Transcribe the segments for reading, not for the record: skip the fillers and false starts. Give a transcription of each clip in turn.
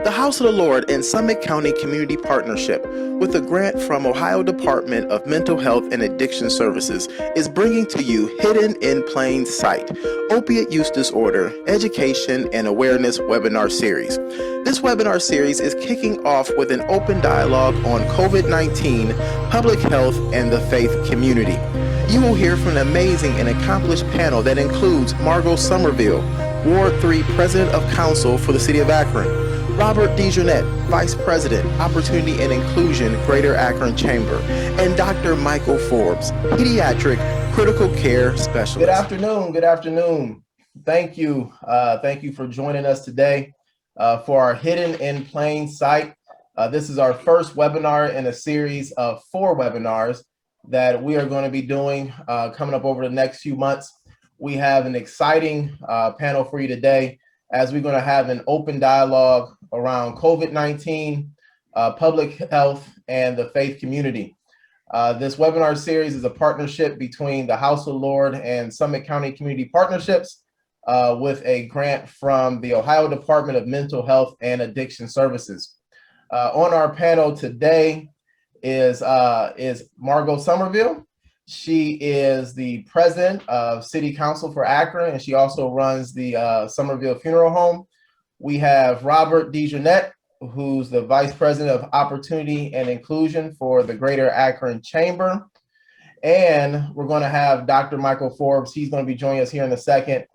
The House of the Lord and Summit County Community Partnership, with a grant from Ohio Department of Mental Health and Addiction Services, is bringing to you Hidden in Plain Sight, Opiate Use Disorder, Education and Awareness webinar series. This webinar series is kicking off with an open dialogue on COVID-19, public health, and the faith community. You will hear from an amazing and accomplished panel that includes Margo Sommerville, Ward 3 President of Council for the City of Akron, Robert DeJournette, Vice President, Opportunity and Inclusion, Greater Akron Chamber, and Dr. Michael Forbes, Pediatric Critical Care Specialist. Good afternoon. Good afternoon. Thank you. Thank you for joining us today for our Hidden in Plain Sight. This is our first webinar in a series of 4 webinars that we are going to be doing coming up over the next few months. We have an exciting panel for you today, as we're going to have an open dialogue around COVID-19, public health, and the faith community. This webinar series is a partnership between the House of the Lord and Summit County Community Partnerships with a grant from the Ohio Department of Mental Health and Addiction Services. On our panel today is Margo Sommerville. She is the president of City Council for Akron, and she also runs the Sommerville Funeral Home. We have Robert DeJournette, who's the vice president of Opportunity and Inclusion for the Greater Akron Chamber. And we're going to have Dr. Michael Forbes. He's going to be joining us here in a second.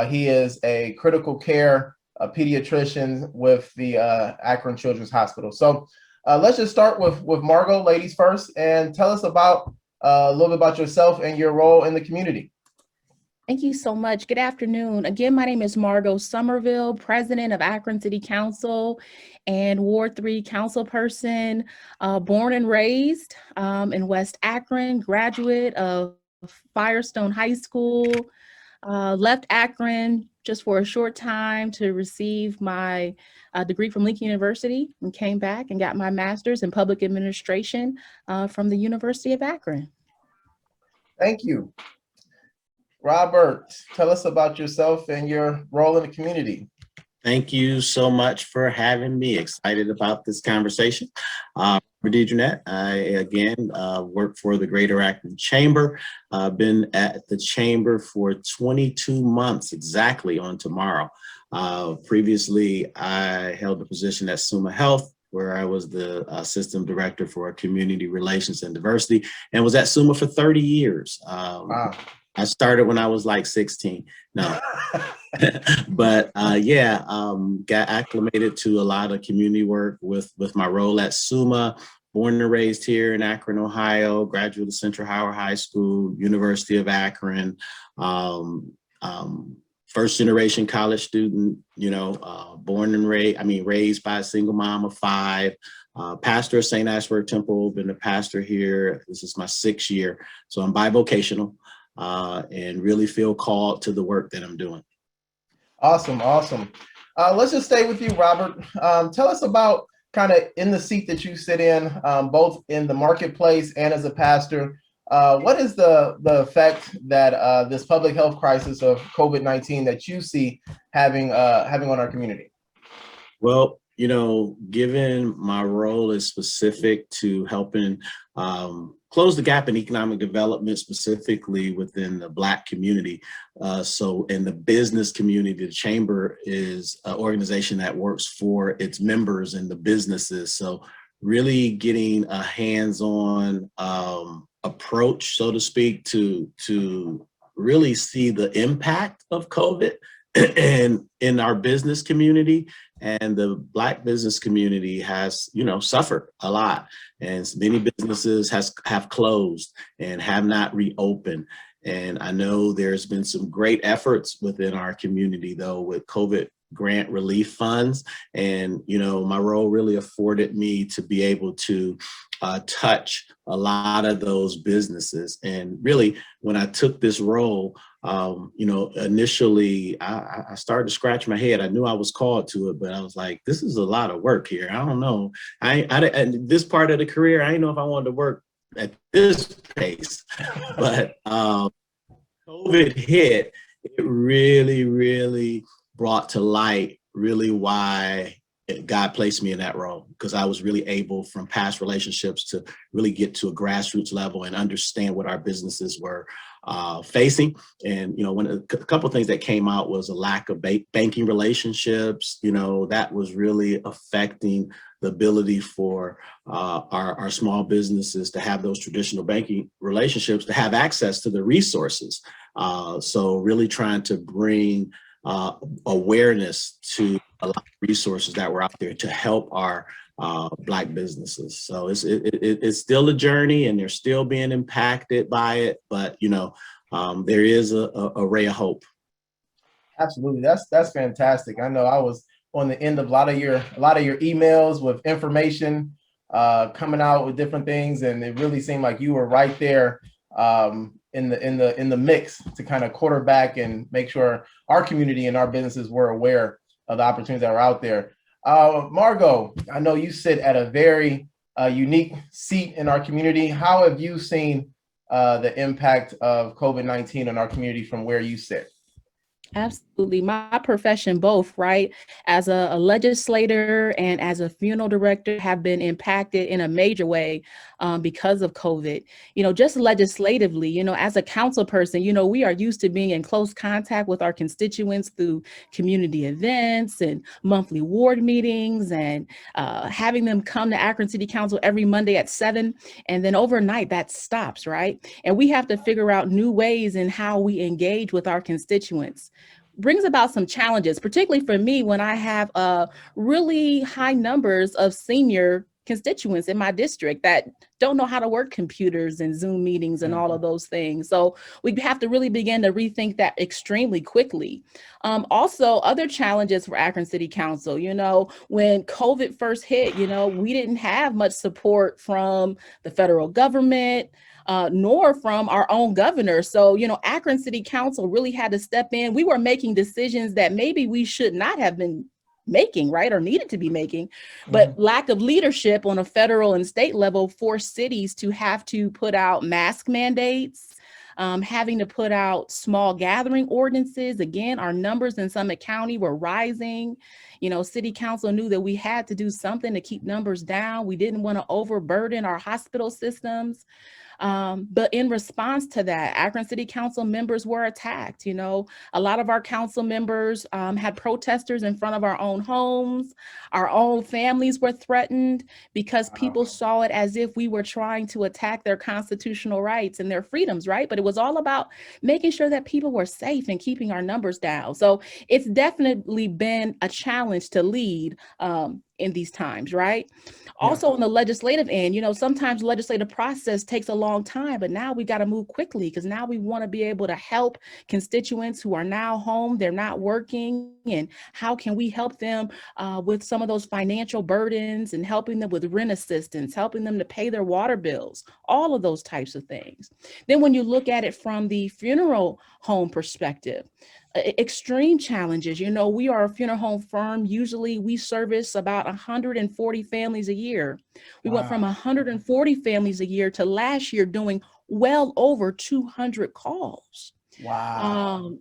He is a critical care pediatrician with the Akron Children's Hospital. So let's just start with Margo, ladies first, and tell us about a little bit about yourself and your role in the community. Thank you so much. Good afternoon. Again, my name is Margo Sommerville, president of Akron City Council and Ward 3 council person, born and raised in West Akron, graduate of Firestone High School, left Akron just for a short time to receive my degree from Lincoln University, and came back and got my master's in public administration from the University of Akron. Thank you. Robert, tell us about yourself and your role in the community. Thank you so much for having me. Excited about this conversation. For DeJournette, I again work for the Greater Akron Chamber. I've been at the Chamber for 22 months exactly on tomorrow. Previously, I held a position at Summa Health, where I was the system director for community relations and diversity, and was at Summa for 30 years. Wow. I started when I was like 16. No, but got acclimated to a lot of community work with my role at Summa. Born and raised here in Akron, Ohio, graduate of Central Howard High School, University of Akron, first generation college student, born and raised by a single mom of 5, pastor of St. Ashburg Temple, been a pastor here. This is my 6th year. So I'm bivocational and really feel called to the work that I'm doing. Awesome. Let's just stay with you, Robert. Tell us about kind of in the seat that you sit in, both in the marketplace and as a pastor. What is the effect that this public health crisis of COVID-19 that you see having on our community? Well, given my role is specific to helping close the gap in economic development, specifically within the Black community. So in the business community, the Chamber is an organization that works for its members and the businesses. So really getting a hands-on approach, so to speak, to really see the impact of COVID and in our business community. And the Black business community has, suffered a lot, and many businesses have closed and have not reopened. And I know there's been some great efforts within our community, though, with COVID grant relief funds. And, my role really afforded me to be able to touch a lot of those businesses. And really, when I took this role, initially I started to scratch my head. I knew I was called to it, but I was like, this is a lot of work here. I don't know. At this part of the career, I didn't know if I wanted to work at this pace, but COVID hit, it really brought to light really why God placed me in that role because I was really able from past relationships to really get to a grassroots level and understand what our businesses were facing. And, when a couple of things that came out was a lack of banking relationships, that was really affecting the ability for our small businesses to have those traditional banking relationships, to have access to the resources. So really trying to bring awareness to a lot of resources that were out there to help our Black businesses. So it's still a journey, and they're still being impacted by it. But there is a ray of hope. Absolutely, that's fantastic. I know I was on the end of a lot of your emails with information coming out with different things, and it really seemed like you were right there in the mix to kind of quarterback and make sure our community and our businesses were aware of the opportunities that were out there. Margo, I know you sit at a very unique seat in our community. How have you seen the impact of COVID-19 on our community from where you sit? Absolutely. My profession, both, right? As a legislator and as a funeral director, have been impacted in a major way because of COVID. Just legislatively, as a council person, we are used to being in close contact with our constituents through community events and monthly ward meetings and having them come to Akron City Council every Monday at 7. And then overnight that stops, right? And we have to figure out new ways in how we engage with our constituents. Brings about some challenges, particularly for me when I have really high numbers of senior constituents in my district that don't know how to work computers and Zoom meetings and all of those things. So we have to really begin to rethink that extremely quickly. Also, other challenges for Akron City Council, when COVID first hit, we didn't have much support from the federal government, nor from our own governor. So, Akron City Council really had to step in. We were making decisions that maybe we should not have been making, right, or needed to be making, but lack of leadership on a federal and state level forced cities to have to put out mask mandates, having to put out small gathering ordinances. Again, our numbers in Summit County were rising. City Council knew that we had to do something to keep numbers down. We didn't want to overburden our hospital systems. But in response to that, Akron City Council members were attacked. A lot of our council members had protesters in front of our own homes. Our own families were threatened because people saw it as if we were trying to attack their constitutional rights and their freedoms, right? But it was all about making sure that people were safe and keeping our numbers down. So it's definitely been a challenge to lead in these times, right? Also on the legislative end, sometimes the legislative process takes a long time, but now we got to move quickly because now we want to be able to help constituents who are now home, they're not working, and how can we help them with some of those financial burdens and helping them with rent assistance, helping them to pay their water bills, all of those types of things. Then when you look at it from the funeral home perspective, extreme challenges. We are a funeral home firm. Usually we service about 140 families a year. We went from 140 families a year to last year doing well over 200 calls. Wow.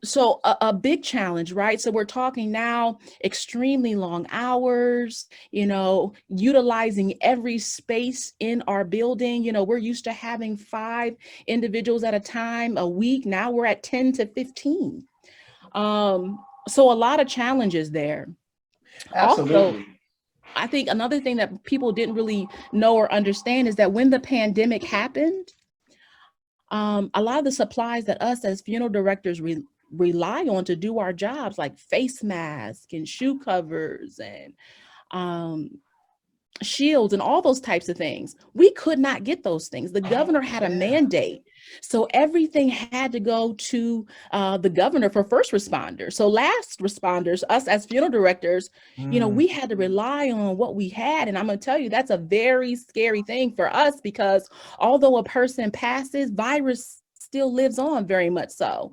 So a big challenge, right? So we're talking now extremely long hours, utilizing every space in our building. We're used to having 5 individuals at a time a week. Now we're at 10 to 15. So a lot of challenges there. Absolutely. Also, I think another thing that people didn't really know or understand is that when the pandemic happened, a lot of the supplies that us as funeral directors rely on to do our jobs, like face masks and shoe covers and shields and all those types of things, we could not get those things. The governor had a mandate. So everything had to go to the governor for first responders. So last responders, us as funeral directors, we had to rely on what we had. And I'm going to tell you, that's a very scary thing for us because although a person passes, virus still lives on, very much so.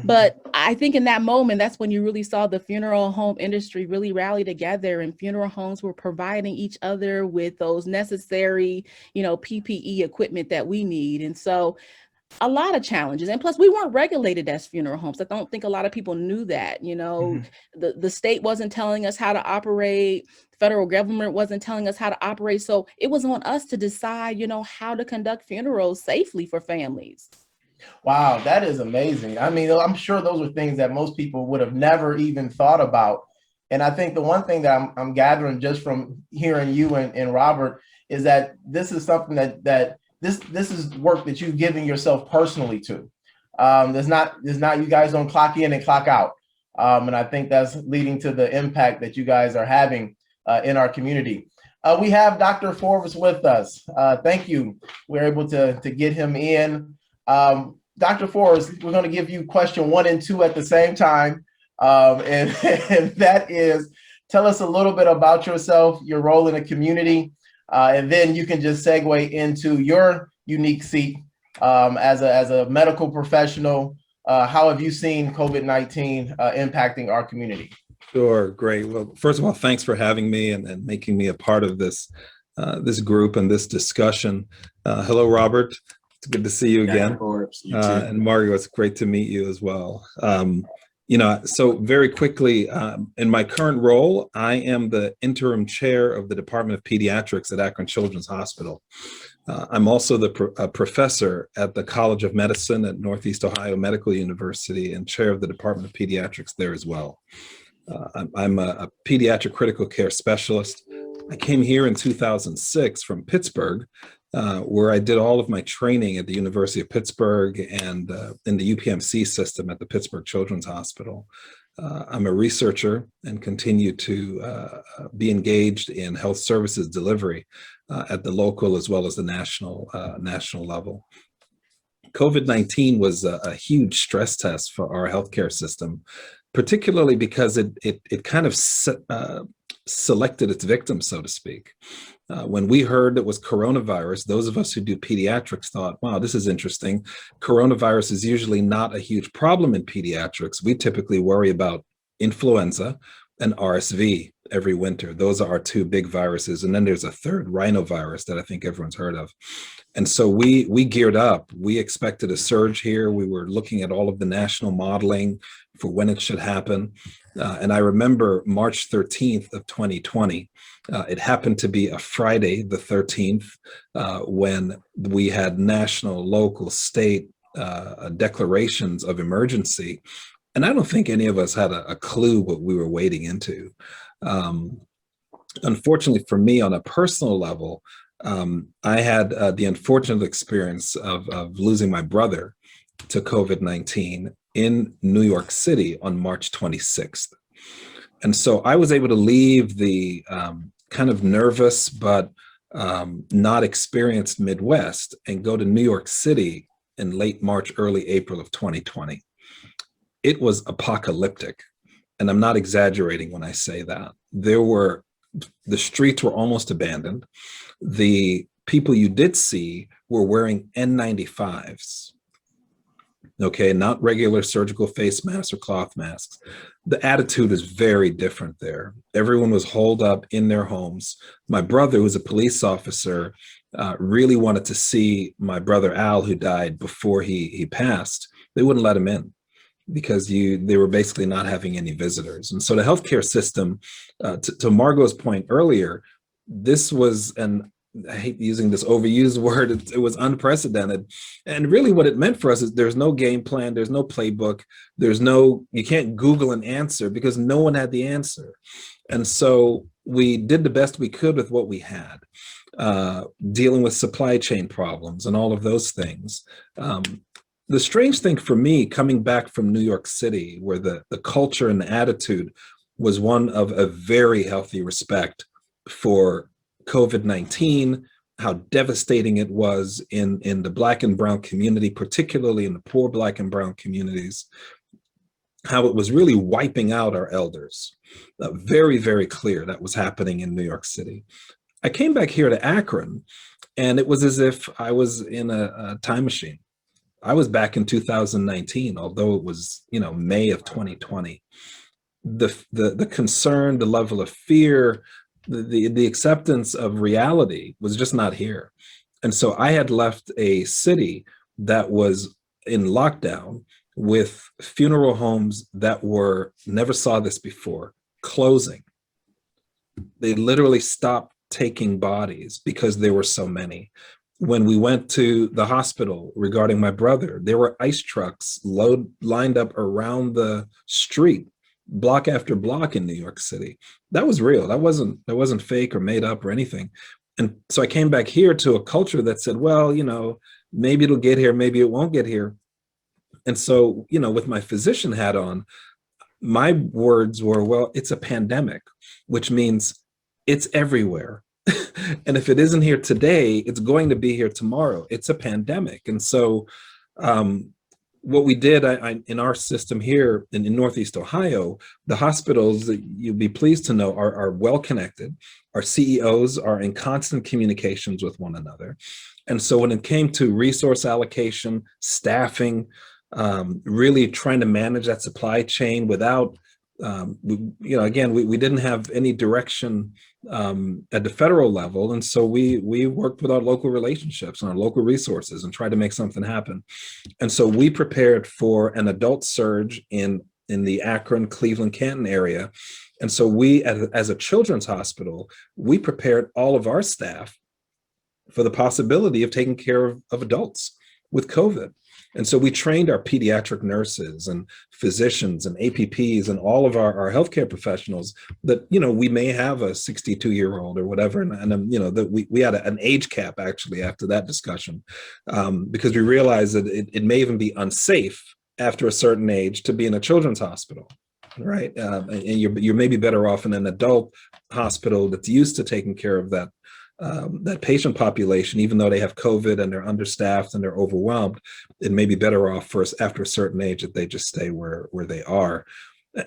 But I think in that moment, that's when you really saw the funeral home industry really rally together, and funeral homes were providing each other with those necessary, PPE equipment that we need. And so a lot of challenges. And plus, we weren't regulated as funeral homes. I don't think a lot of people knew that. The state wasn't telling us how to operate. The federal government wasn't telling us how to operate. So it was on us to decide, how to conduct funerals safely for families. Wow, that is amazing. I mean, I'm sure those are things that most people would have never even thought about. And I think the one thing that I'm gathering just from hearing you and Robert is that this is something that this is work that you've given yourself personally to. There's not you guys don't clock in and clock out. And I think that's leading to the impact that you guys are having in our community. We have Dr. Forbes with us. Thank you. We're able to get him in. Dr. Forbes, we're going to give you question 1 and 2 at the same time. And that is, tell us a little bit about yourself, your role in the community, and then you can just segue into your unique seat as a medical professional. How have you seen COVID-19 impacting our community? Sure, great. Well, first of all, thanks for having me and making me a part of this group and this discussion. Hello, Robert. It's good to see you again. And Margo, it's great to meet you as well. So very quickly, in my current role, I am the interim chair of the Department of Pediatrics at Akron Children's Hospital. I'm also the professor at the College of Medicine at Northeast Ohio Medical University and chair of the Department of Pediatrics there as well. I'm a pediatric critical care specialist. I came here in 2006 from Pittsburgh, where I did all of my training at the University of Pittsburgh and in the UPMC system at the Pittsburgh Children's Hospital. I'm a researcher and continue to be engaged in health services delivery at the local as well as the national level. COVID-19 was a huge stress test for our healthcare system, particularly because it kind of selected its victims, so to speak. When we heard it was coronavirus, those of us who do pediatrics thought, wow, this is interesting. Coronavirus is usually not a huge problem in pediatrics. We typically worry about influenza and RSV every winter. Those are our 2 big viruses. And then there's a third, rhinovirus, that I think everyone's heard of. And so we geared up. We expected a surge here. We were looking at all of the national modeling for when it should happen. And I remember March 13th of 2020, it happened to be a Friday, the 13th, when we had national, local, state declarations of emergency. And I don't think any of us had a clue what we were wading into. Unfortunately for me, on a personal level, I had the unfortunate experience of losing my brother to COVID-19 in New York City on March 26th. And so I was able to leave the kind of nervous but not experienced Midwest and go to New York City in late March, early April of 2020. It was apocalyptic. And I'm not exaggerating when I say that. The streets were almost abandoned. The people you did see were wearing N95s. Okay, not regular surgical face masks or cloth masks. The attitude is very different there. Everyone was holed up in their homes. My brother, who was a police officer, really wanted to see my brother Al, who died before he passed. They wouldn't let him in because they were basically not having any visitors. And so the healthcare system, to Margo's point earlier, this was I hate using this overused word, it was unprecedented. And really what it meant for us is there's no game plan, there's no playbook, you can't Google an answer because no one had the answer. And so we did the best we could with what we had, dealing with supply chain problems and all of those things. The strange thing for me, coming back from New York City, where the culture and the attitude was one of a very healthy respect for COVID-19, how devastating it was in the Black and Brown community, particularly in the poor Black and Brown communities, how it was really wiping out our elders. Very, very clear that was happening in New York City. I came back here to Akron, and it was as if I was in a time machine. I was back in 2019, although it was, May of 2020. The concern, the level of fear, the acceptance of reality was just not here. And so I had left a city that was in lockdown, with funeral homes that were never saw this before closing. They literally stopped taking bodies because there were so many. When we went to the hospital regarding my brother, there were ice trucks lined up around the street, block after block in New York City. That was real. That wasn't fake or made up or anything. And so I came back here to a culture that said, well, maybe it'll get here, maybe it won't get here. And so, with my physician hat on, my words were, well, it's a pandemic, which means it's everywhere. And if it isn't here today, it's going to be here tomorrow. It's a pandemic. And so what we did in our system here in Northeast Ohio, the hospitals, that you'll be pleased to know, are well connected. Our CEOs are in constant communications with one another. And so when it came to resource allocation, staffing, really trying to manage that supply chain without, we didn't have any direction at the federal level. And so we worked with our local relationships and our local resources and tried to make something happen. And so we prepared for an adult surge in the Akron, Cleveland, Canton area. And so we, as a children's hospital, we prepared all of our staff for the possibility of taking care of adults with COVID. And so we trained our pediatric nurses and physicians and APPs and all of our healthcare professionals that, we may have a 62-year-old or whatever. And that we had an age cap actually after that discussion, because we realized that it may even be unsafe after a certain age to be in a children's hospital, right? And you're maybe better off in an adult hospital that's used to taking care of that patient population, even though they have COVID and they're understaffed and they're overwhelmed. It may be better off for us after a certain age that they just stay where they are.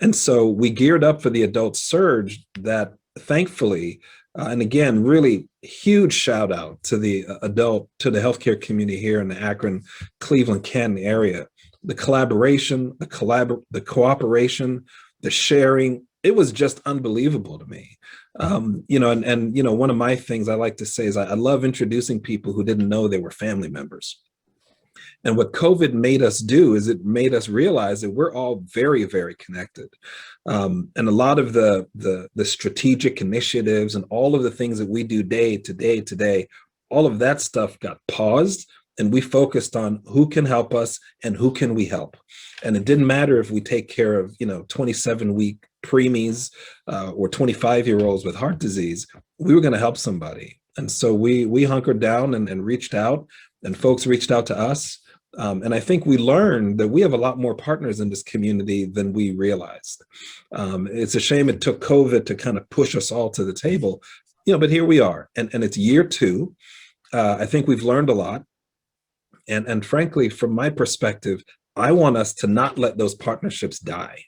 And so we geared up for the adult surge that thankfully, and again, really huge shout out to the healthcare community here in the Akron, Cleveland, Canton area. The collaboration, the cooperation, the sharing, it was just unbelievable to me. One of my things I like to say is I love introducing people who didn't know they were family members. And what COVID made us do is it made us realize that we're all very, very connected. And a lot of the strategic initiatives and all of the things that we do day to day, all of that stuff got paused. And we focused on who can help us and who can we help. And it didn't matter if we take care of, 27-week preemies or 25-year-olds with heart disease, we were going to help somebody. And so we hunkered down and reached out, and folks reached out to us. And I think we learned that we have a lot more partners in this community than we realized. It's a shame it took COVID to kind of push us all to the table, but here we are. And it's year 2. I think we've learned a lot. And frankly, from my perspective, I want us to not let those partnerships die.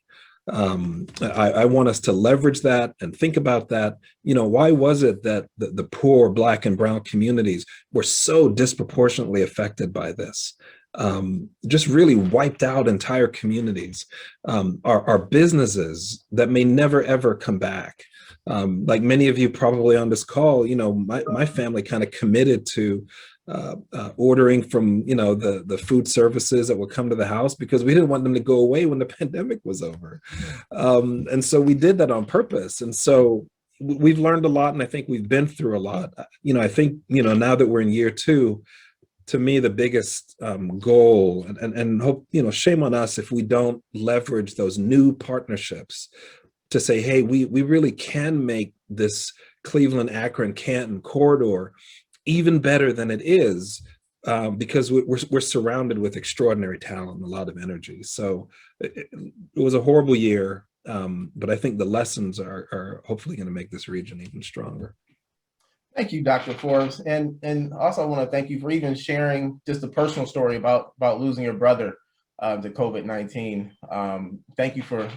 I want us to leverage that and think about that. Why was it that the poor Black and Brown communities were so disproportionately affected by this? Just really wiped out entire communities. Our businesses that may never, ever come back. Like many of you probably on this call, my family kind of committed to ordering from the food services that would come to the house because we didn't want them to go away when the pandemic was over, and so we did that on purpose. And so we've learned a lot, and I think we've been through a lot. I think now that we're in year 2, to me the biggest goal and hope, shame on us if we don't leverage those new partnerships to say, hey, we really can make this Cleveland, Akron, Canton corridor even better than it is, because we're surrounded with extraordinary talent and a lot of energy. So it was a horrible year, but I think the lessons are hopefully going to make this region even stronger. Thank you, Dr. Forbes. And also I want to thank you for even sharing just a personal story about losing your brother to COVID-19. Thank you for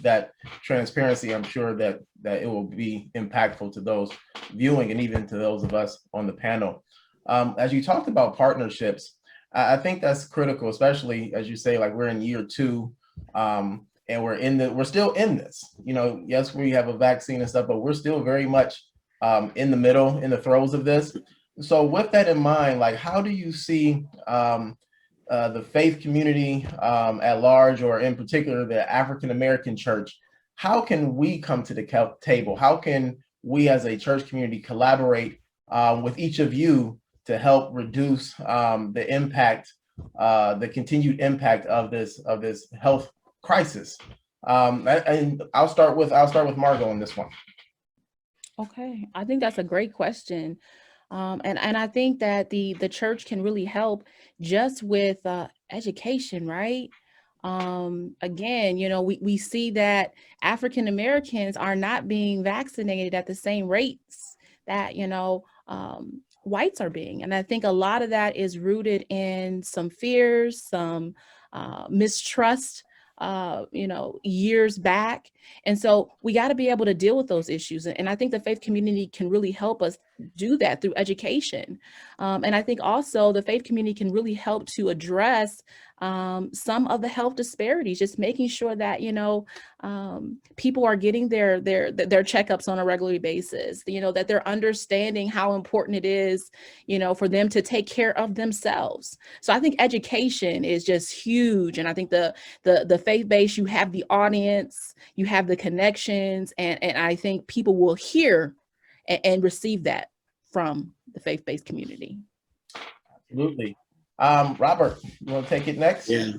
that transparency. I'm sure that it will be impactful to those viewing and even to those of us on the panel. As you talked about partnerships, I think that's critical, especially as you say, like we're in year 2, and we're still in this. Yes, we have a vaccine and stuff, but we're still very much in the middle, in the throes of this. So with that in mind, like how do you see the faith community at large, or in particular the African American church, how can we come to the table? How can we as a church community collaborate with each of you to help reduce the impact, the continued impact of this health crisis? And I'll start with Margo on this one. Okay, I think that's a great question. And I think that the church can really help just with education, right? Again, we see that African Americans are not being vaccinated at the same rates that, whites are being. And I think a lot of that is rooted in some fears, some mistrust, years back. And so we got to be able to deal with those issues. And I think the faith community can really help us do that through education. And I think also the faith community can really help to address some of the health disparities, just making sure that, people are getting their checkups on a regular basis, that they're understanding how important it is, for them to take care of themselves. So I think education is just huge. And I think the faith base, you have the audience, you have the connections, and I think people will hear and receive that from the faith-based community. Absolutely. Robert, you want to take it next? Yeah,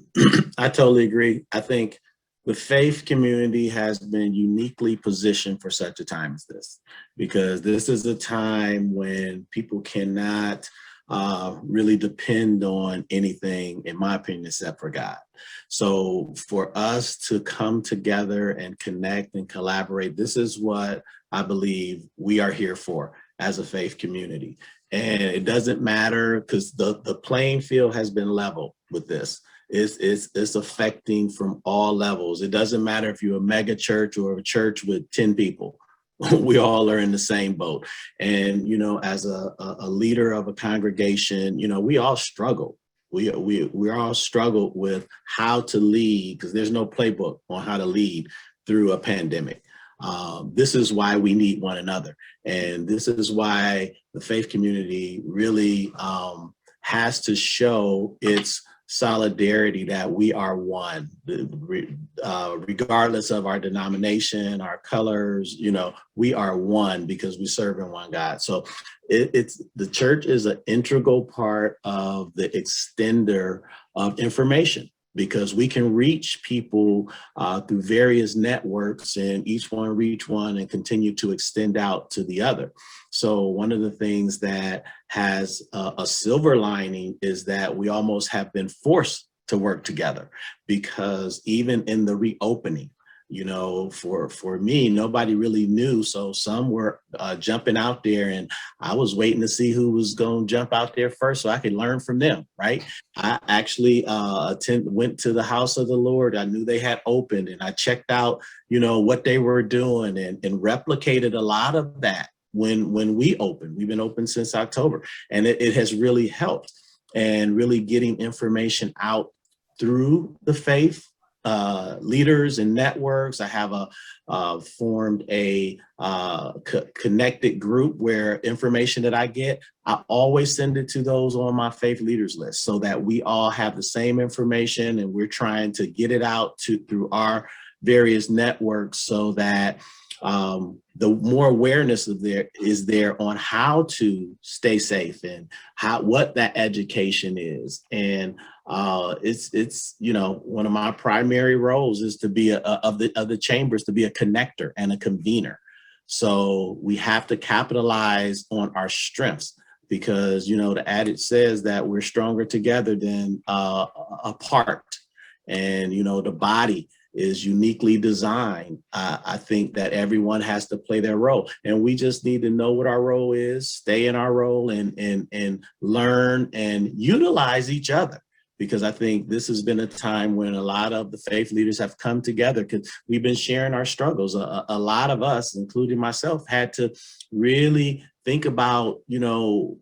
I totally agree. I think the faith community has been uniquely positioned for such a time as this, because this is a time when people cannot really depend on anything, in my opinion, except for God. So for us to come together and connect and collaborate, this is what I believe we are here for as a faith community. And it doesn't matter, because the playing field has been leveled with this. It's affecting from all levels. It doesn't matter if you're a mega church or a church with 10 people. We all are in the same boat. And, as a leader of a congregation, we all struggle. We all struggle with how to lead, because there's no playbook on how to lead through a pandemic. This is why we need one another. And this is why the faith community really has to show its solidarity, that we are one, regardless of our denomination, our colors, we are one because we serve in one God. So it's the church is an integral part of the extender of information, because we can reach people through various networks, and each one reach one and continue to extend out to the other. So one of the things that has a silver lining is that we almost have been forced to work together, because even in the reopening, for me, nobody really knew. So some were jumping out there, and I was waiting to see who was going to jump out there first so I could learn from them, right? I actually went to the house of the Lord. I knew they had opened, and I checked out, what they were doing, and replicated a lot of that when we opened. We've been open since October, and it has really helped, and really getting information out through the faith leaders and networks. I have formed a connected group where information that I get, I always send it to those on my faith leaders list, so that we all have the same information, and we're trying to get it out through our various networks, so that the more awareness is there on how to stay safe, and what that education is. And it's one of my primary roles is to be of the chambers, to be a connector and a convener. So we have to capitalize on our strengths, because the adage says that we're stronger together than apart. And the body is uniquely designed. I think that everyone has to play their role, and we just need to know what our role is, stay in our role, and learn and utilize each other. Because I think this has been a time when a lot of the faith leaders have come together, because we've been sharing our struggles. A lot of us, including myself, had to really think about, when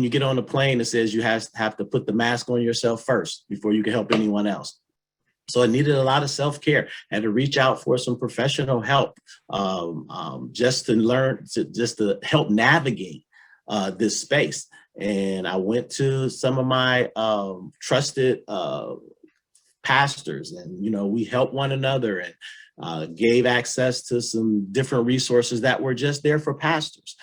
you get on a plane, it says you have to put the mask on yourself first before you can help anyone else. So I needed a lot of self-care, and to reach out for some professional help, just to help navigate this space. And I went to some of my trusted pastors, and we helped one another and gave access to some different resources that were just there for pastors.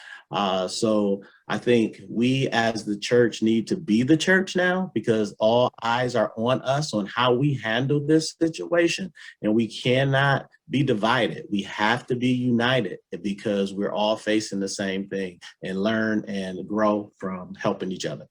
So I think we as the church need to be the church now, because all eyes are on us on how we handle this situation, and we cannot be divided. We have to be united, because we're all facing the same thing, and learn and grow from helping each other.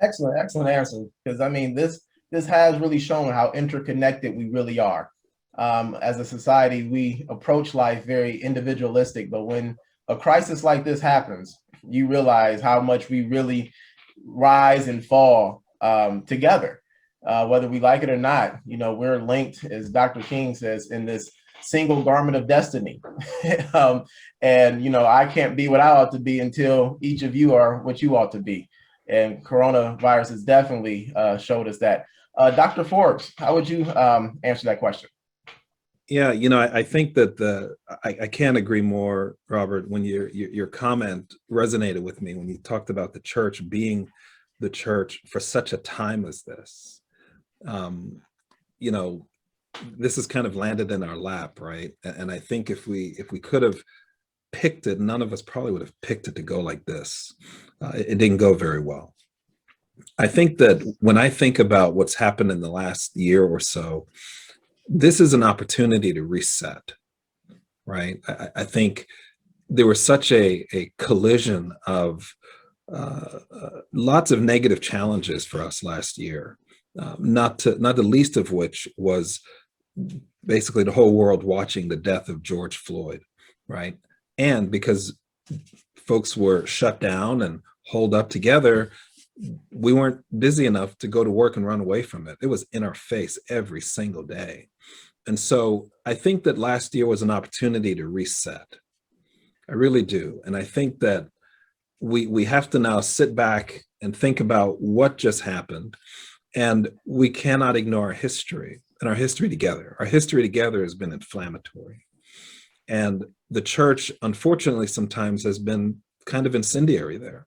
Excellent answer. Because I mean, this has really shown how interconnected we really are. As a society, we approach life very individualistic, but when a crisis like this happens, you realize how much we really rise and fall together, whether we like it or not. We're linked, as Dr. King says, in this single garment of destiny. And I can't be what I ought to be until each of you are what you ought to be. And coronavirus has definitely showed us that. Dr. Forbes, how would you answer that question? Yeah, I think that I can't agree more, Robert, when your comment resonated with me when you talked about the church being the church for such a time as this. This has kind of landed in our lap, right? And I think if we could have picked it, none of us probably would have picked it to go like this. It didn't go very well. I think that when I think about what's happened in the last year or so, this is an opportunity to reset, right? I think there was such a collision of lots of negative challenges for us last year, not the least of which was basically the whole world watching the death of George Floyd, right? And because folks were shut down and holed up together, we weren't busy enough to go to work and run away from it. It was in our face every single day. And so I think that last year was an opportunity to reset. I really do. And I think that we have to now sit back and think about what just happened. And we cannot ignore our history and our history together. Our history together has been inflammatory. And the church, unfortunately, sometimes has been kind of incendiary there.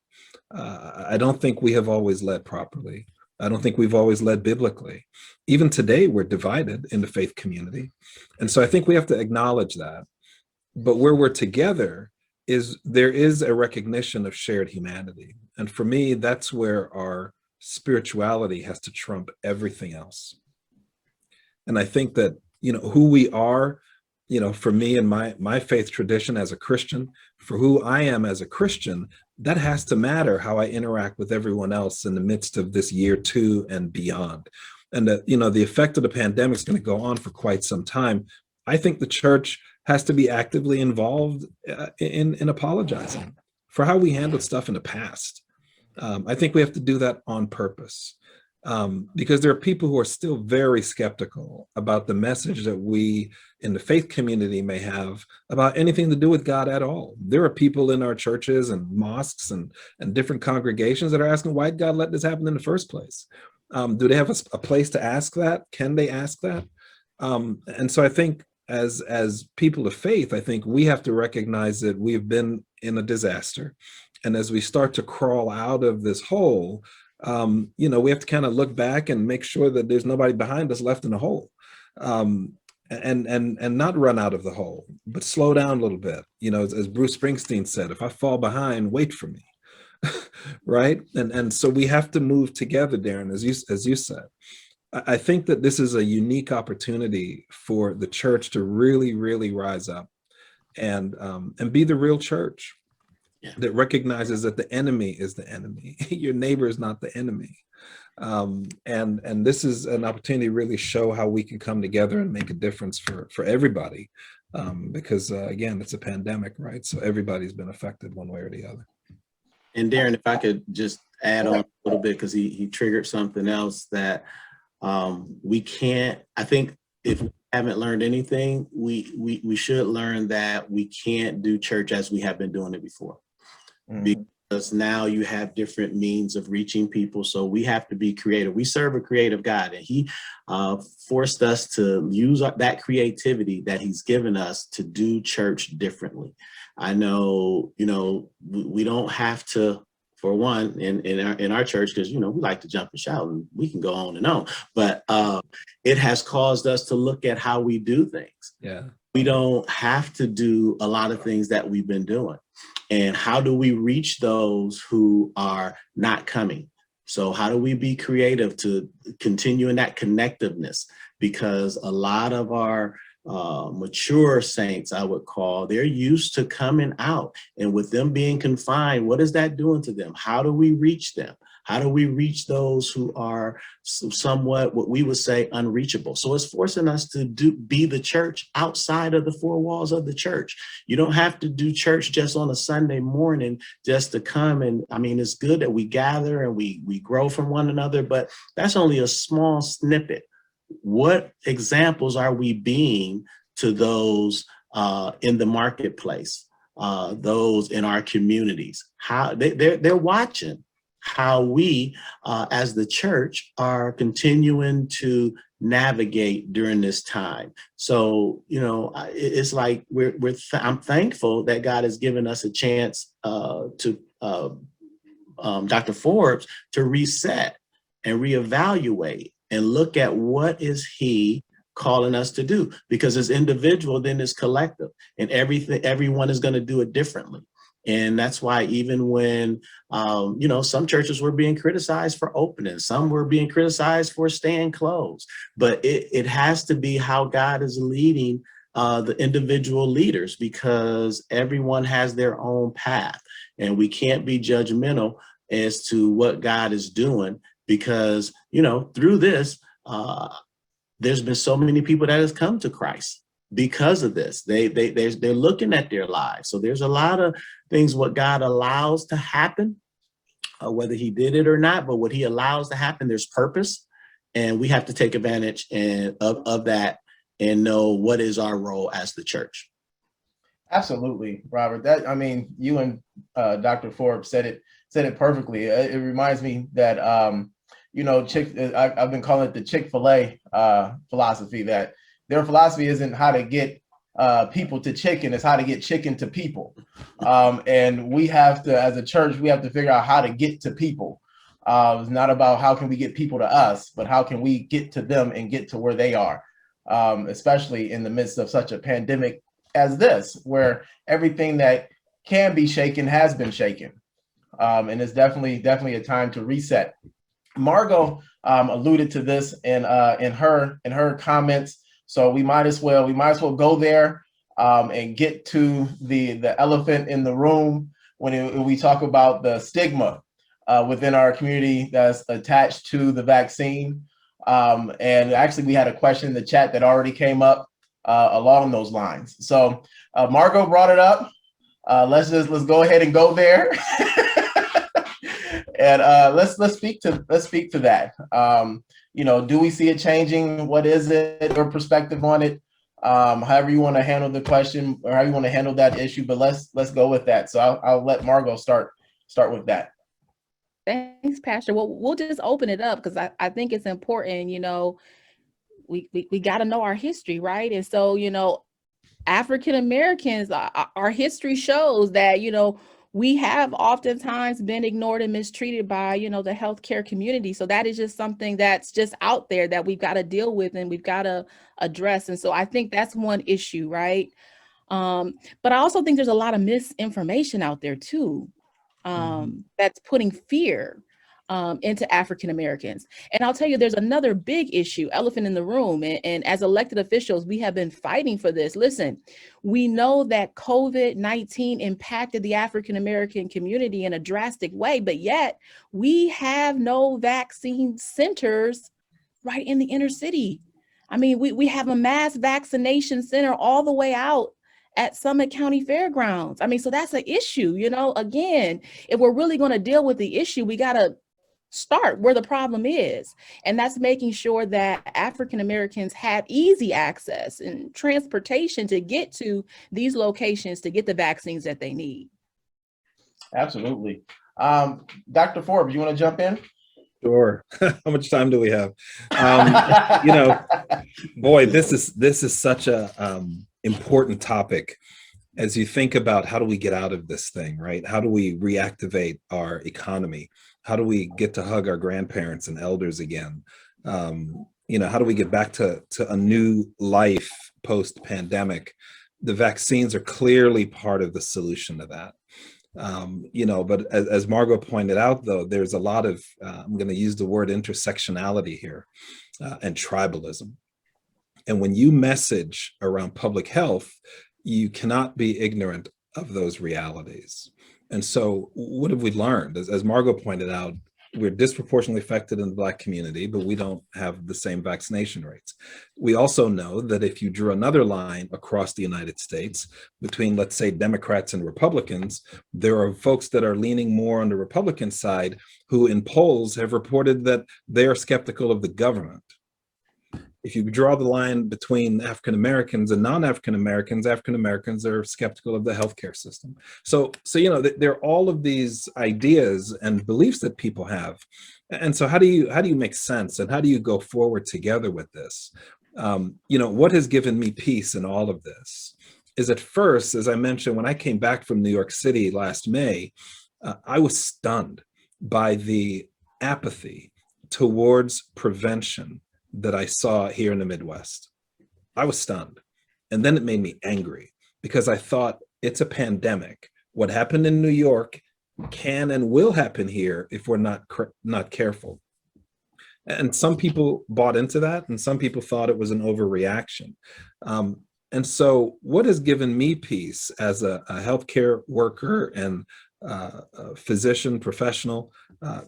I don't think we have always led properly. I don't think we've always led biblically. Even today, we're divided in the faith community. And so I think we have to acknowledge that. But where we're together there is a recognition of shared humanity. And for me, that's where our spirituality has to trump everything else. And I think that, who we are, for me and my faith tradition as a Christian, for who I am as a Christian, that has to matter how I interact with everyone else in the midst of this year 2 and beyond. And the effect of the pandemic is going to go on for quite some time. I think the church has to be actively involved in apologizing for how we handled stuff in the past. I think we have to do that on purpose. Because there are people who are still very skeptical about the message that we in the faith community may have about anything to do with God at all. There are people in our churches and mosques and different congregations that are asking, why did God let this happen in the first place? Do they have a place to ask that? Can they ask that? And so I think as people of faith, I think we have to recognize that we've been in a disaster. And as we start to crawl out of this hole, we have to kind of look back and make sure that there's nobody behind us left in the hole, and not run out of the hole, but slow down a little bit. As Bruce Springsteen said, if I fall behind, wait for me, right? And so we have to move together, Darren, as you said. I think that this is a unique opportunity for the church to really, really rise up and be the real church. Yeah. That recognizes that the enemy is the enemy. Your neighbor is not the enemy. And this is an opportunity to really show how we can come together and make a difference for everybody. Because again, it's a pandemic, right? So everybody's been affected one way or the other. And Darren, if I could just add on a little bit, because he triggered something else that we can't, I think if we haven't learned anything, we should learn that we can't do church as we have been doing it before. Because now you have different means of reaching people. So we have to be creative. We serve a creative God, and he forced us to use that creativity that he's given us to do church differently. I know, we don't have to for one, in our church, because, we like to jump and shout, and we can go on and on. But it has caused us to look at how we do things. Yeah. We don't have to do a lot of things that we've been doing. And how do we reach those who are not coming? So how do we be creative to continue in that connectiveness? Because a lot of our mature saints, I would call, they're used to coming out, and with them being confined, what is that doing to them? How do we reach them? How do we reach those who are somewhat what we would say unreachable? So it's forcing us to be the church outside of the four walls of the church. You don't have to do church just on a Sunday morning just to come. And I mean, it's good that we gather and we grow from one another, but that's only a small snippet. What examples are we being to those in the marketplace, those in our communities? How they're watching how we as the church are continuing to navigate during this time. So, it's like I'm thankful that God has given us a chance to Dr. Forbes to reset and reevaluate and look at what is he calling us to do, because it's individual, then it's collective, and everyone is going to do it differently. And that's why even when, some churches were being criticized for opening, some were being criticized for staying closed, but it has to be how God is leading the individual leaders, because everyone has their own path, and we can't be judgmental as to what God is doing, because, through this, there's been so many people that has come to Christ because of this. They're looking at their lives. So there's a lot of things what God allows to happen, whether he did it or not, but what he allows to happen, there's purpose, and we have to take advantage of that and know what is our role as the church. Absolutely, Robert. You and Dr. Forbes said it perfectly. It reminds me that I've been calling it the Chick-fil-A philosophy, that their philosophy isn't how to get people to chicken, it's how to get chicken to people. And we have to, as a church, we have to figure out how to get to people. It's not about how can we get people to us, but how can we get to them and get to where they are, especially in the midst of such a pandemic as this, where everything that can be shaken has been shaken. And it's definitely a time to reset. Margo alluded to this in her comments, so we might as well go there and get to the elephant in the room when we talk about the stigma within our community that's attached to the vaccine. And actually, we had a question in the chat that already came up along those lines. So Margo brought it up. Let's go ahead and go there. And let's speak to that. Do we see it changing? What is it? Your perspective on it? However you want to handle the question, or how you want to handle that issue. But let's go with that. So I'll let Margo start with that. Thanks, Pastor. Well, we'll just open it up, because I think it's important. We got to know our history, right? And so African Americans, our history shows that we have oftentimes been ignored and mistreated by, the healthcare community. So that is just something that's just out there that we've got to deal with and we've got to address. And so I think that's one issue, right? But I also think there's a lot of misinformation out there too, that's putting fear into African Americans. And I'll tell you, there's another big issue, elephant in the room. And as elected officials, we have been fighting for this. Listen, we know that COVID-19 impacted the African American community in a drastic way, but yet we have no vaccine centers right in the inner city. I mean, we have a mass vaccination center all the way out at Summit County Fairgrounds. I mean, so that's an issue. Again, if we're really going to deal with the issue, we got to start where the problem is. And that's making sure that African Americans have easy access and transportation to get to these locations to get the vaccines that they need. Absolutely. Dr. Forbes, you want to jump in? Sure. How much time do we have? Boy, this is such a important topic. as you think about how do we get out of this thing, right? How do we reactivate our economy? How do we get to hug our grandparents and elders again? How do we get back to a new life post-pandemic? The vaccines are clearly part of the solution to that. But as Margo pointed out, though, there's a lot of, I'm going to use the word intersectionality here, and tribalism. And when you message around public health, you cannot be ignorant of those realities. And so what have we learned? As Margo pointed out, we're disproportionately affected in the Black community, but we don't have the same vaccination rates. We also know that if you drew another line across the United States between, let's say, Democrats and Republicans, there are folks that are leaning more on the Republican side who in polls have reported that they are skeptical of the government. If you draw the line between African Americans and non-African Americans, African Americans are skeptical of the healthcare system. So there are all of these ideas and beliefs that people have, and so how do you make sense, and how do you go forward together with this? What has given me peace in all of this is, at first, as I mentioned, when I came back from New York City last May, I was stunned by the apathy towards prevention that I saw here in the Midwest. I was stunned. And then it made me angry because I thought, it's a pandemic. What happened in New York can and will happen here if we're not careful. And some people bought into that, and some people thought it was an overreaction. And so what has given me peace as a healthcare worker and a physician professional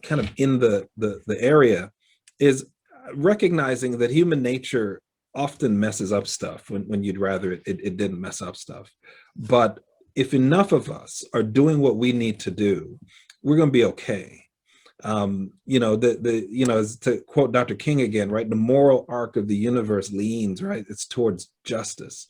kind of in the area is recognizing that human nature often messes up stuff when you'd rather it didn't mess up stuff. But if enough of us are doing what we need to do, we're going to be okay. As to quote Dr. King again, right? The moral arc of the universe leans, right? It's towards justice.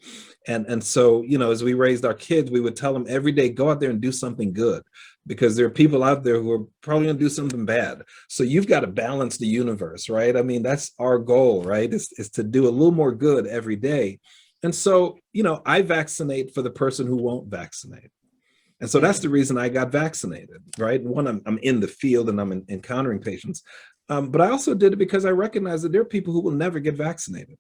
And so, as we raised our kids, we would tell them every day, go out there and do something good, because there are people out there who are probably going to do something bad. So you've got to balance the universe, right? I mean, that's our goal, right? Is to do a little more good every day. And so, I vaccinate for the person who won't vaccinate. And so that's the reason I got vaccinated, right? One, I'm in the field and I'm encountering patients. But I also did it because I recognize that there are people who will never get vaccinated.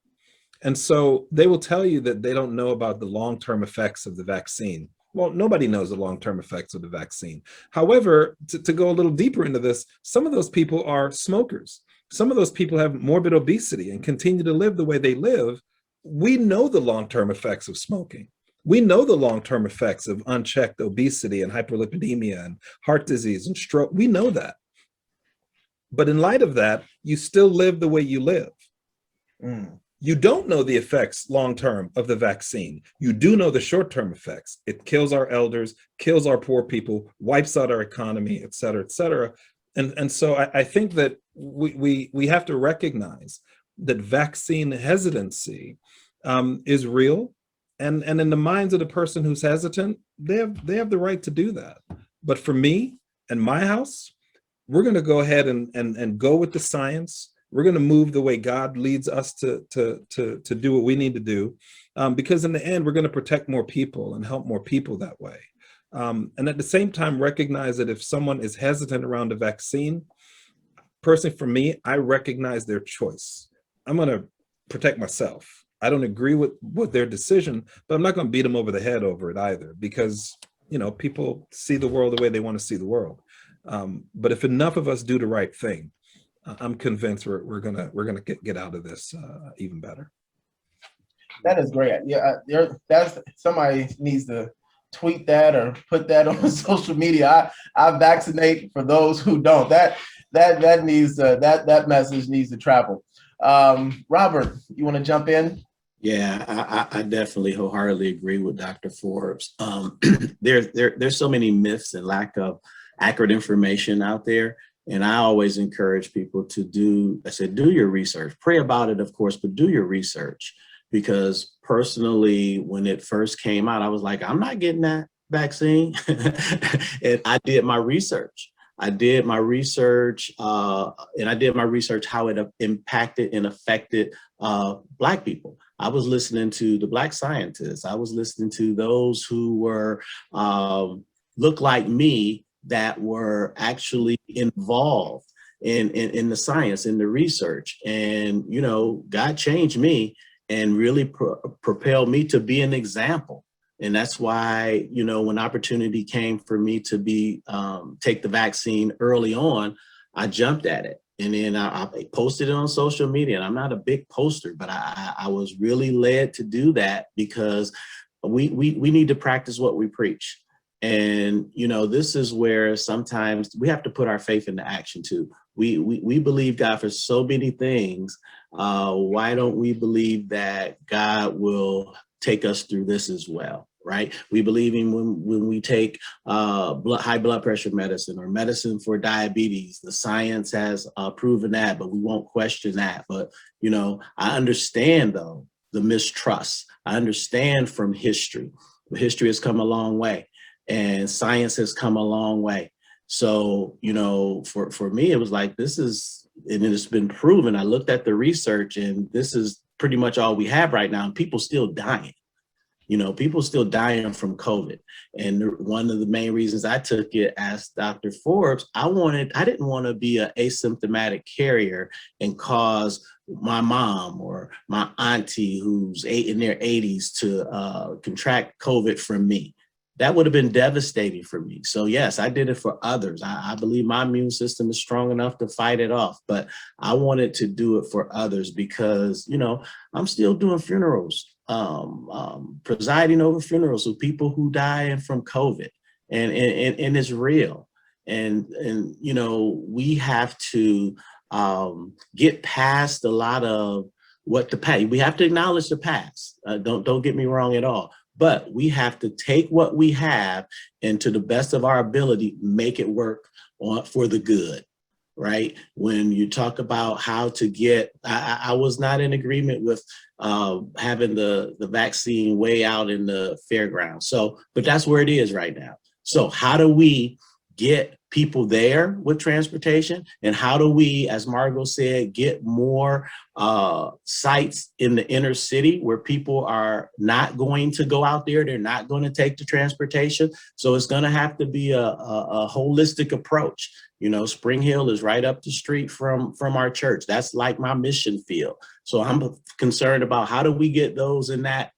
And so they will tell you that they don't know about the long-term effects of the vaccine. Well, nobody knows the long-term effects of the vaccine. However, to go a little deeper into this, some of those people are smokers. Some of those people have morbid obesity and continue to live the way they live. We know the long-term effects of smoking. We know the long-term effects of unchecked obesity and hyperlipidemia and heart disease and stroke. We know that. But in light of that, you still live the way you live. You don't know the effects long-term of the vaccine. You do know the short-term effects. It kills our elders, kills our poor people, wipes out our economy, et cetera, et cetera. And so I think that we have to recognize that vaccine hesitancy is real. And in the minds of the person who's hesitant, they have the right to do that. But for me and my house, we're going to go ahead and go with the science. We're going to move the way God leads us to do what we need to do, because in the end, we're going to protect more people and help more people that way. And at the same time, recognize that if someone is hesitant around the vaccine, personally for me, I recognize their choice. I'm going to protect myself. I don't agree with their decision, but I'm not going to beat them over the head over it either, because people see the world the way they want to see the world. But if enough of us do the right thing, I'm convinced we're gonna get out of this even better. That is great. Yeah, that's somebody needs to tweet that or put that on social media. I vaccinate for those who don't. That needs that message needs to travel. Robert, you want to jump in? Yeah, I definitely wholeheartedly agree with Dr. Forbes. There's so many myths and lack of accurate information out there. And I always encourage people to do your research, pray about it, of course, but do your research. Because personally, when it first came out, I was like, I'm not getting that vaccine. And I did my research. I did my research, and I did my research how it impacted and affected Black people. I was listening to the Black scientists. I was listening to those who were look like me, that were actually involved in the science, in the research. And, you know, God changed me and really propelled me to be an example. And that's why, you know, when opportunity came for me to take the vaccine early on, I jumped at it. And then I posted it on social media. And I'm not a big poster, but I was really led to do that because we need to practice what we preach. And, you know, this is where sometimes we have to put our faith into action too. We believe God for so many things. Why don't we believe that God will take us through this as well, right? We believe in when we take high blood pressure medicine or medicine for diabetes, the science has proven that, but we won't question that. But, you know, I understand though, the mistrust. I understand from history. History has come a long way and science has come a long way. So, you know, for me, it was like, this is, and it's been proven. I looked at the research and this is pretty much all we have right now. And people still dying. You know, people still dying from COVID. And one of the main reasons I took it as Dr. Forbes, I didn't want to be an asymptomatic carrier and cause my mom or my auntie who's in their 80s to contract COVID from me. That would have been devastating for me. So yes, I did it for others. I believe my immune system is strong enough to fight it off, but I wanted to do it for others because, you know, I'm still doing funerals, presiding over funerals of people who die from COVID, and it's real. And you know, we have to get past a lot of what the past. We have to acknowledge the past. Don't get me wrong at all. But we have to take what we have and to the best of our ability, make it work for the good, right? When you talk about how to get, I was not in agreement with having the vaccine way out in the fairgrounds. So, but that's where it is right now. So how do we get people there with transportation? And how do we, as Margo said, get more sites in the inner city where people are not going to go out there, they're not going to take the transportation. So it's going to have to be a holistic approach. You know, Spring Hill is right up the street from our church. That's like my mission field. So I'm concerned about how do we get those in that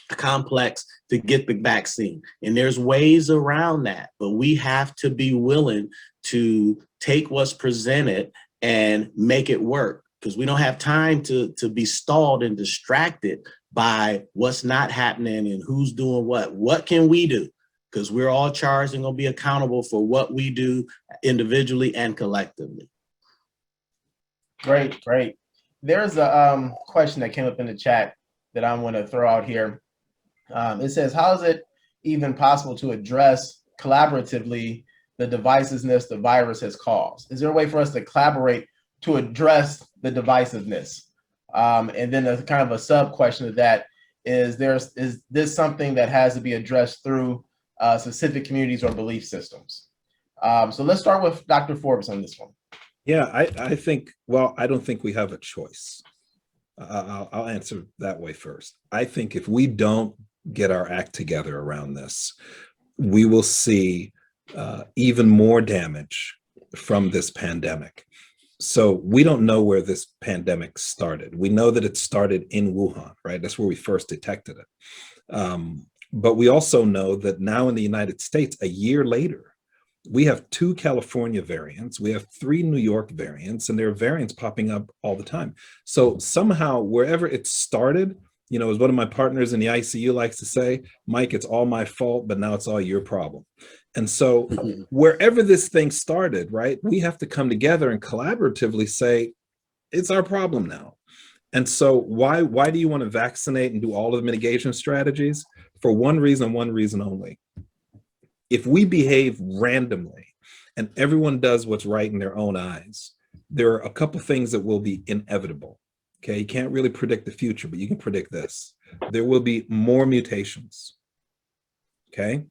complex to get the vaccine. And there's ways around that, but we have to be willing to take what's presented and make it work, because we don't have time to be stalled and distracted by what's not happening and who's doing what. What can we do? Because we're all charged and going to be accountable for what we do individually and collectively. Great, great. There's a question that came up in the chat that I'm going to throw out here. It says, how is it even possible to address collaboratively the divisiveness the virus has caused? Is there a way for us to collaborate to address the divisiveness? And then a kind of a sub question to that is this something that has to be addressed through specific communities or belief systems? So let's start with Dr. Forbes on this one. Yeah, I think, well, I don't think we have a choice. I'll answer that way first. I think if we don't get our act together around this, we will see even more damage from this pandemic. So we don't know where this pandemic started. We know that it started in Wuhan, right? That's where we first detected it. But we also know that now in the United States, a year later, we have 2 California variants, we have 3 New York variants, and there are variants popping up all the time. So somehow, wherever it started, you know, as one of my partners in the ICU likes to say, Mike, it's all my fault, but now it's all your problem. And so wherever this thing started, right, we have to come together and collaboratively say, it's our problem now. And so why do you want to vaccinate and do all of the mitigation strategies? For one reason only. If we behave randomly and everyone does what's right in their own eyes, there are a couple things that will be inevitable. Okay, you can't really predict the future, but you can predict this. There will be more mutations. Okay,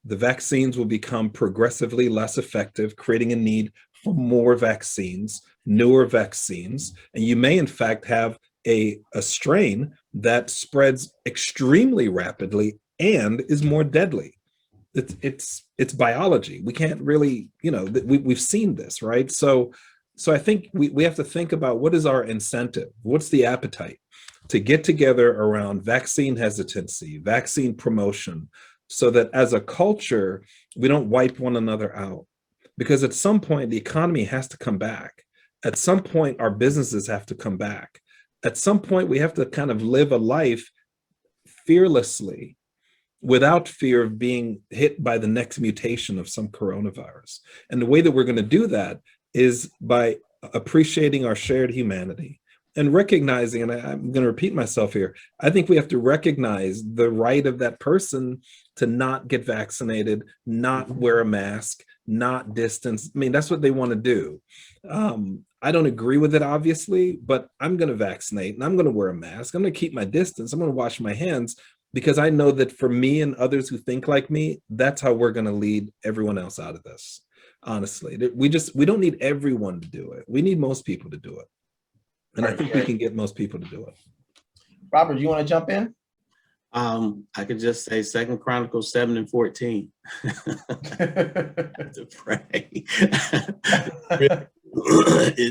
the vaccines will become progressively less effective, creating a need for more vaccines, newer vaccines. And you may, in fact, have a strain that spreads extremely rapidly and is more deadly. It's biology. We can't really, we've seen this, right? So I think we have to think about what is our incentive? What's the appetite to get together around vaccine hesitancy, vaccine promotion, so that as a culture, we don't wipe one another out. Because at some point, the economy has to come back. At some point, our businesses have to come back. At some point, we have to kind of live a life fearlessly, without fear of being hit by the next mutation of some coronavirus. And the way that we're going to do that is by appreciating our shared humanity and recognizing, and I'm going to repeat myself here, I think we have to recognize the right of that person to not get vaccinated, not wear a mask, not distance. I mean, that's what they want to do. I don't agree with it, obviously, but I'm going to vaccinate and I'm going to wear a mask. I'm going to keep my distance. I'm going to wash my hands, because I know that for me and others who think like me, that's how we're going to lead everyone else out of this. Honestly, we don't need everyone to do it. We need most people to do it. And I think we can get most people to do it. Robert, you want to jump in? I could just say 2 Chronicles 7:14. To pray.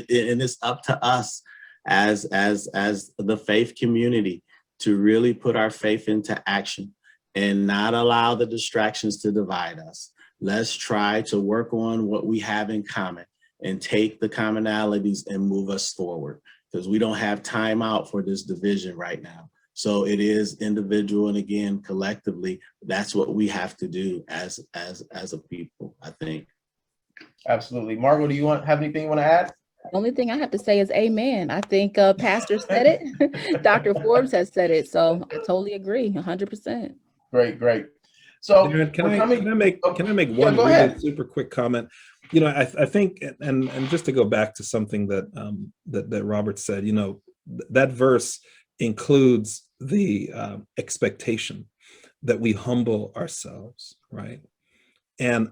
And it's up to us as the faith community to really put our faith into action and not allow the distractions to divide us. Let's try to work on what we have in common and take the commonalities and move us forward, because we don't have time out for this division right now. So it is individual, and again, collectively, that's what we have to do as a people, I think. Absolutely. Margo, do you have anything you want to add? The only thing I have to say is amen. I think Pastor said it. Dr. Forbes has said it. So I totally agree, 100%. Great. So can I make one really super quick comment? I think, and just to go back to something that Robert said, that verse includes the expectation that we humble ourselves, right? And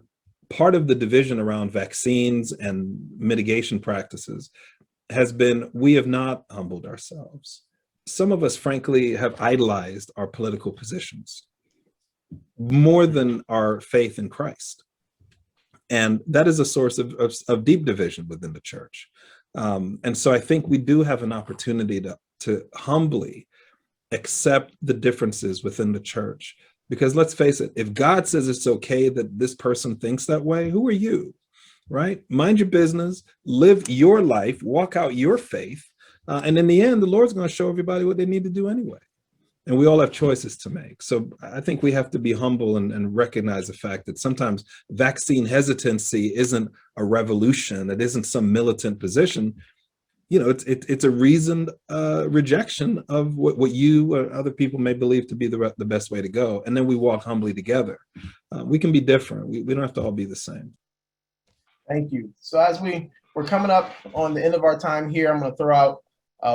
part of the division around vaccines and mitigation practices has been we have not humbled ourselves. Some of us, frankly, have idolized our political positions more than our faith in Christ. And that is a source of deep division within the church. And so I think we do have an opportunity to humbly accept the differences within the church. Because let's face it, if God says it's okay that this person thinks that way, who are you, right? Mind your business, live your life, walk out your faith. And in the end, the Lord's going to show everybody what they need to do anyway. And we all have choices to make. So I think we have to be humble and recognize the fact that sometimes vaccine hesitancy isn't a revolution. It isn't some militant position. It's a reasoned rejection of what you or other people may believe to be the best way to go. And then we walk humbly together. We can be different. We don't have to all be the same. Thank you. So as we're coming up on the end of our time here, I'm going to throw out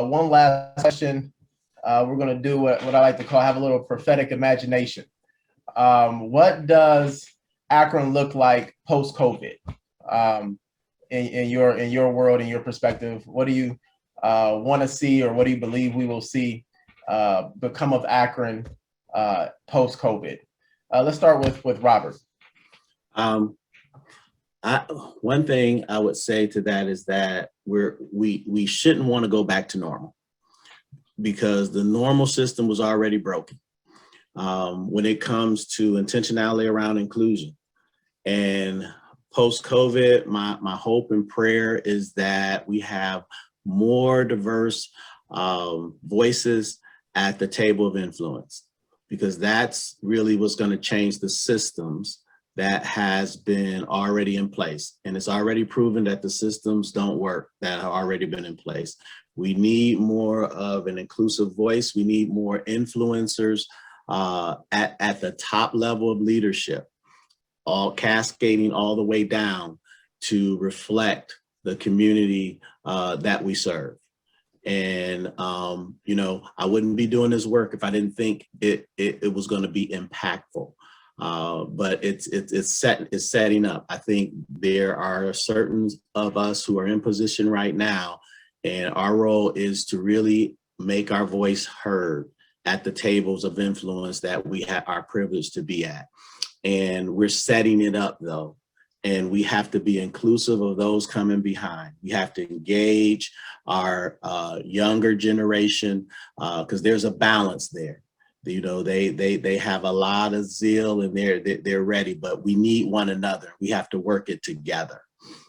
one last question. We're going to do what I like to call have a little prophetic imagination. What does Akron look like post-COVID? In your world, in your perspective, what do you want to see, or what do you believe we will see become of Akron post-COVID? Let's start with Robert. One thing I would say to that is that we shouldn't want to go back to normal, because the normal system was already broken when it comes to intentionality around inclusion. And post-COVID, my hope and prayer is that we have more diverse voices at the table of influence, because that's really what's going to change the systems that has been already in place. And it's already proven that the systems don't work that have already been in place. We need more of an inclusive voice. We need more influencers at the top level of leadership, all cascading all the way down to reflect the community that we serve. And, I wouldn't be doing this work if I didn't think it was going to be impactful. but it's setting up. I think there are certain of us who are in position right now, and our role is to really make our voice heard at the tables of influence that we are privileged to be at. And we're setting it up though. And we have to be inclusive of those coming behind. We have to engage our younger generation because there's a balance there. You know, they have a lot of zeal and they're ready, but we need one another. We have to work it together.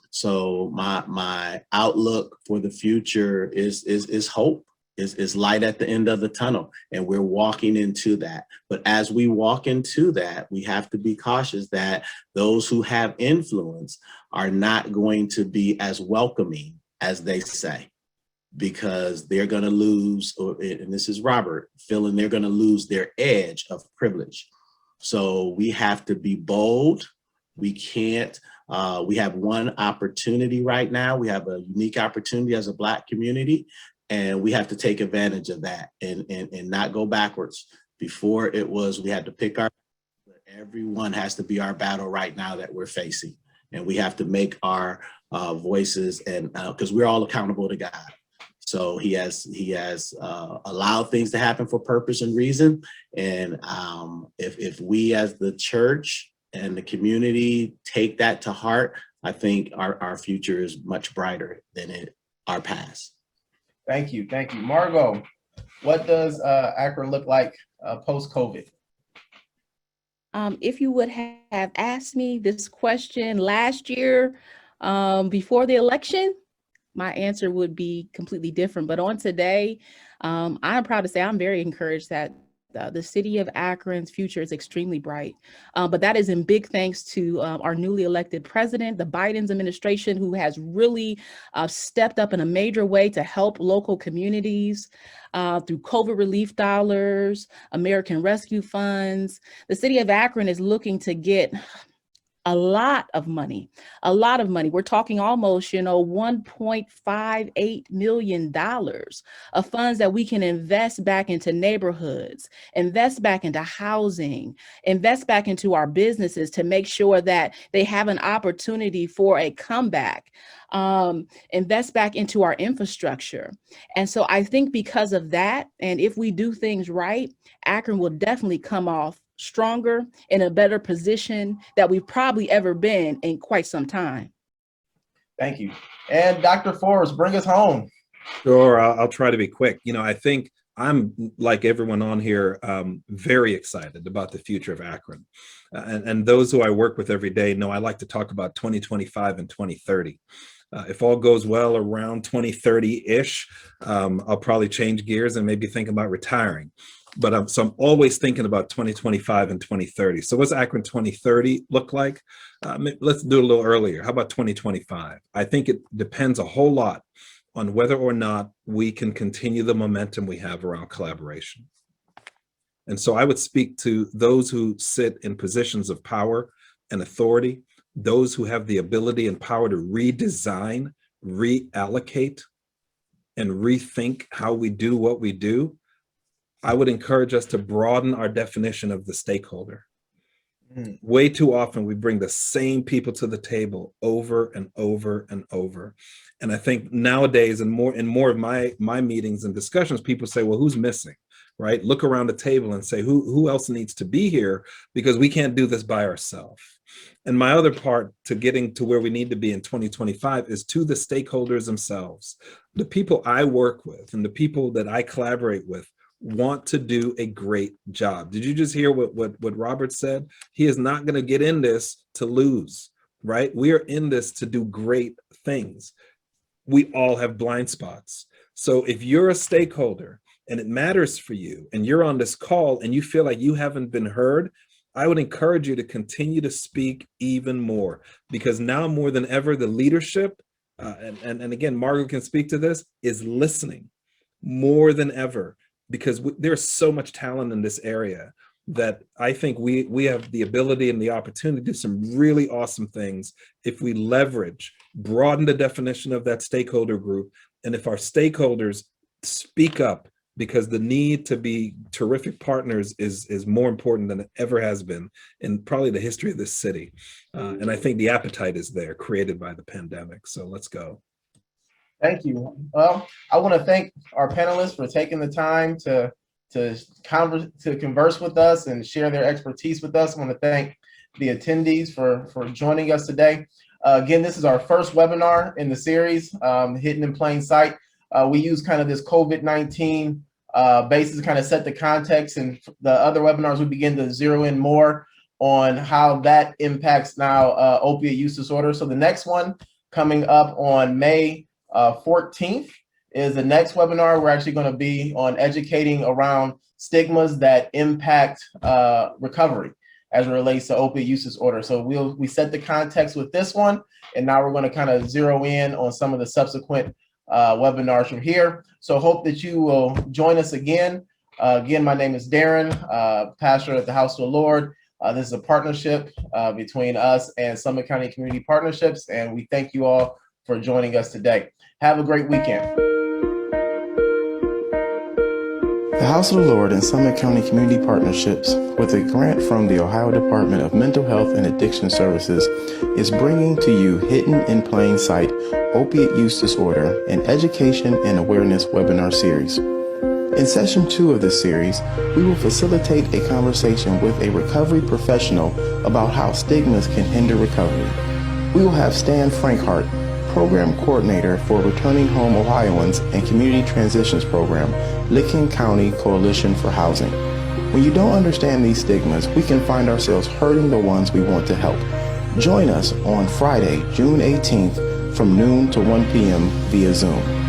So my outlook for the future is hope. Is light at the end of the tunnel, and we're walking into that. But as we walk into that, we have to be cautious that those who have influence are not going to be as welcoming as they say, because they're going to lose, and this is Robert, feeling they're going to lose their edge of privilege. So we have to be bold. We can't, we have one opportunity right now. We have a unique opportunity as a Black community. And we have to take advantage of that and not go backwards. Before it was, we had to pick our, everyone has to be our battle right now that we're facing. And we have to make our voices, and because we're all accountable to God. So he has allowed things to happen for purpose and reason. And if we as the church and the community take that to heart, I think our future is much brighter than our past. Thank you. Margo, what does Akron look like post-COVID? If you would have asked me this question last year before the election, my answer would be completely different. But on today, I'm proud to say I'm very encouraged that the city of Akron's future is extremely bright. But that is in big thanks to our newly elected president, the Biden's administration, who has really stepped up in a major way to help local communities through COVID relief dollars, American Rescue Funds. The city of Akron is looking to get a lot of money. We're talking almost, $1.58 million of funds that we can invest back into neighborhoods, invest back into housing, invest back into our businesses to make sure that they have an opportunity for a comeback, invest back into our infrastructure. And so I think because of that, and if we do things right, Akron will definitely come off stronger, in a better position that we've probably ever been in quite some time. Thank you. And Dr. Forbes, bring us home. Sure, I'll try to be quick. I think I'm, like everyone on here, very excited about the future of Akron. And those who I work with every day know I like to talk about 2025 and 2030. If all goes well around 2030-ish, I'll probably change gears and maybe think about retiring. But so I'm always thinking about 2025 and 2030. So what's Akron 2030 look like? Let's do it a little earlier. How about 2025? I think it depends a whole lot on whether or not we can continue the momentum we have around collaboration. And so I would speak to those who sit in positions of power and authority, those who have the ability and power to redesign, reallocate, and rethink how we do what we do. I would encourage us to broaden our definition of the stakeholder. Way too often we bring the same people to the table over and over and over. And I think nowadays in more of my meetings and discussions, people say, well, who's missing, right? Look around the table and say, who else needs to be here, because we can't do this by ourselves. And my other part to getting to where we need to be in 2025 is to the stakeholders themselves. The people I work with and the people that I collaborate with want to do a great job. Did you just hear what Robert said? He is not going to get in this to lose, right? We are in this to do great things. We all have blind spots. So if you're a stakeholder and it matters for you and you're on this call and you feel like you haven't been heard, I would encourage you to continue to speak even more, because now more than ever, the leadership, and again, Margo can speak to this, is listening more than ever. Because there's so much talent in this area that I think we have the ability and the opportunity to do some really awesome things if we leverage, broaden the definition of that stakeholder group. And if our stakeholders speak up because the need to be terrific partners is more important than it ever has been in probably the history of this city. And I think the appetite is there, created by the pandemic. So let's go. Thank you. Well, I want to thank our panelists for taking the time to converse with us and share their expertise with us. I want to thank the attendees for joining us today. Again, this is our first webinar in the series, Hidden in Plain Sight. We use kind of this COVID-19 basis to kind of set the context, and the other webinars we begin to zero in more on how that impacts now opiate use disorder. So the next one coming up on May 14th is the next webinar. We're actually going to be on educating around stigmas that impact recovery as it relates to opiate use disorder. So we set the context with this one, and now we're going to kind of zero in on some of the subsequent webinars from here. So hope that you will join us again. Again, my name is Darren, pastor at the House of the Lord. This is a partnership between us and Summit County Community Partnerships, and we thank you all for joining us today. Have a great weekend. The House of the Lord and Summit County Community Partnerships, with a grant from the Ohio Department of Mental Health and Addiction Services, is bringing to you Hidden in Plain Sight, Opiate Use Disorder, an Education and Awareness webinar series. In session 2 of this series, we will facilitate a conversation with a recovery professional about how stigmas can hinder recovery. We will have Stan Frankhart, Program Coordinator for Returning Home Ohioans and Community Transitions Program, Licking County Coalition for Housing. When you don't understand these stigmas, we can find ourselves hurting the ones we want to help. Join us on Friday, June 18th from noon to 1 p.m. via Zoom.